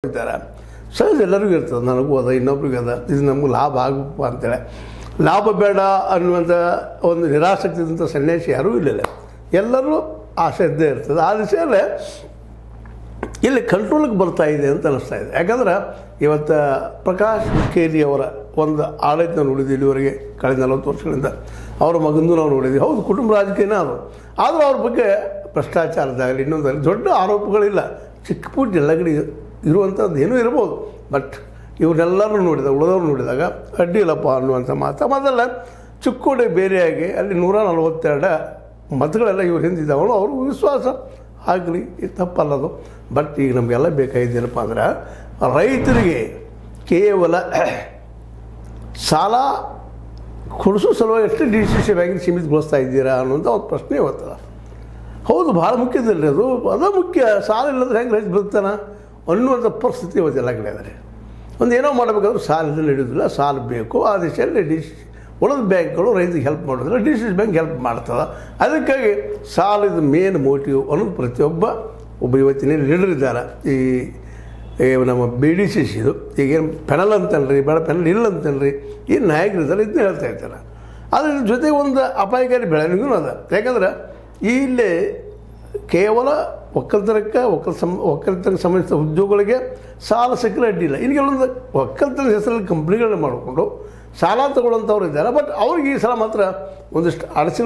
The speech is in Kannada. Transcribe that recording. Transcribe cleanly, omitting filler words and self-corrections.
ಇದ್ದಾರೆ. ಸಹಜ ಎಲ್ಲರಿಗೂ ಇರ್ತದೆ, ನನಗೂ ಅದ, ಇನ್ನೊಬ್ರಿಗೆ ಅದ, ಇದು ನಮ್ಗೆ ಲಾಭ ಆಗಬೇಕು ಅಂತೇಳಿ. ಲಾಭ ಬೇಡ ಅನ್ನುವಂಥ ಒಂದು ನಿರಾಸಕ್ತಿದಂಥ ಸನ್ಯಾಸಿ ಯಾರೂ ಇಲ್ಲ. ಎಲ್ಲರೂ ಆಸೆ ಇದ್ದೇ ಇರ್ತದೆ. ಆ ದಿಶೆಯಲ್ಲೇ ಇಲ್ಲಿ ಕಂಟ್ರೋಲಿಗೆ ಬರ್ತಾ ಇದೆ ಅಂತ ಅನ್ನಿಸ್ತಾ ಇದೆ. ಯಾಕಂದ್ರೆ ಇವತ್ತು ಪ್ರಕಾಶ್ ಹುಕ್ಕೇರಿ ಅವರ ಒಂದು ಆಡಳಿತ ನಾವು ನೋಡಿದ್ವಿ ಇಲ್ಲಿವರೆಗೆ ಕಳೆದ 40 ವರ್ಷಗಳಿಂದ. ಅವರ ಮಗಂದು ನಾವು ನೋಡಿದ್ವಿ. ಹೌದು, ಕುಟುಂಬ ರಾಜಕೀಯನೇ ಅದು. ಆದರೂ ಅವ್ರ ಬಗ್ಗೆ ಭ್ರಷ್ಟಾಚಾರದಾಗಲಿ ಇನ್ನೊಂದಾಗಲಿ ದೊಡ್ಡ ಆರೋಪಗಳಿಲ್ಲ. ಚಿಕ್ಕ ಪುಟ್ಟ ಎಲ್ಲ ಕಡೆ ಇರುವಂಥದ್ದು ಏನೂ ಇರ್ಬೋದು. ಬಟ್ ಇವ್ರನ್ನೆಲ್ಲರೂ ನೋಡಿದಾಗ, ಉಳಿದವ್ರು ನೋಡಿದಾಗ ಅಡ್ಡಿ ಇಲ್ಲಪ್ಪ ಅನ್ನುವಂಥ ಮಾತು. ಮೊದಲ ಚಿಕ್ಕೋಡಿ ಬೇರೆಯಾಗಿ ಅಲ್ಲಿ 142 ಮತಗಳೆಲ್ಲ ಇವ್ರು ಹಿಂದಿದ್ದಾವಳು. ಅವ್ರಿಗೂ ವಿಶ್ವಾಸ ಆಗಲಿ, ಇದು ತಪ್ಪಲ್ಲದು. ಬಟ್ ಈಗ ನಮಗೆಲ್ಲ ಬೇಕಾಗಿದ್ದೇನಪ್ಪ ಅಂದ್ರೆ ರೈತರಿಗೆ ಕೇವಲ ಸಾಲ ಕೊಡಿಸೋ ಸಲುವಾಗಿ ಎಷ್ಟು DCC ಬ್ಯಾಂಕಿಗೆ ಸೀಮಿತಗೊಳಿಸ್ತಾ ಇದ್ದೀರಾ ಅನ್ನೋಂಥ ಒಂದು ಪ್ರಶ್ನೆ ಇವತ್ತದ. ಹೌದು, ಭಾಳ ಮುಖ್ಯದಲ್ಲಿ ಅದು ಮುಖ್ಯ. ಸಾಲ ಇಲ್ಲದ್ರೆ ಹೆಂಗೆ ರೈತ ಬದುಕ್ತಾನೆ ಅನ್ನುವಂಥ ಪರಿಸ್ಥಿತಿ ಇವತ್ತೆಲ್ಲ ಕಡೆ ಆದರೆ ಒಂದು ಏನೋ ಮಾಡಬೇಕಾದ್ರೂ ಸಾಲದಲ್ಲಿ ನಡೆಯೋದಿಲ್ಲ. ಸಾಲ ಬೇಕು. ಆ ದಿಶೆಯಲ್ಲಿ ಉಳಿದ ಬ್ಯಾಂಕ್ಗಳು ರೈತರಿಗೆ ಹೆಲ್ಪ್ ಮಾಡೋದಿಲ್ಲ. DCC ಬ್ಯಾಂಕ್ ಹೆಲ್ಪ್ ಮಾಡ್ತದೆ. ಅದಕ್ಕಾಗಿ ಸಾಲದ ಮೇನ್ ಮೋಟಿವ್ ಅನ್ನೋದು ಪ್ರತಿಯೊಬ್ಬ ಇವತ್ತಿನ ಲೀಡರ್ ಇದ್ದಾರೆ. ಈ ನಮ್ಮ BDCCದು ಈಗೇನು ಪೆನಲ್ ಅಂತಲ್ರಿ, ಬೇಡ ಪೆನಲ್ ಇಲ್ಲ ಅಂತಲ್ರಿ, ಈ ನಾಯಕರಿದ್ದಾರೆ, ಇದನ್ನ ಹೇಳ್ತಾ ಇರ್ತಾರೆ. ಅದ್ರ ಜೊತೆಗೆ ಒಂದು ಅಪಾಯಕಾರಿ ಬೆಳವಣಿಗೆನೂ ಅದ. ಯಾಕಂದ್ರೆ ಇಲ್ಲಿ ಕೇವಲ ಒಕ್ಕಲ್ತನಕ್ಕೆ ಒಕ್ಕಲ್ತನಕ್ಕೆ ಸಂಬಂಧಿಸಿದ ಉದ್ಯೋಗಗಳಿಗೆ ಸಾಲ ಸಿಕ್ಕರೆ ಅಡ್ಡಿ ಇಲ್ಲ. ಇನ್ನು ಕೆಲವೊಂದು ಒಕ್ಕಲ್ತನ ಹೆಸರಲ್ಲಿ ಕಂಪ್ನಿಗಳನ್ನ ಮಾಡಿಕೊಂಡು ಸಾಲ ತಗೊಳ್ಳೋಂಥವ್ರು ಇದ್ದಾರೆ. ಬಟ್ ಅವ್ರಿಗೆ ಈ ಸಲ ಮಾತ್ರ ಒಂದಿಷ್ಟು ಅಡಚಣೆ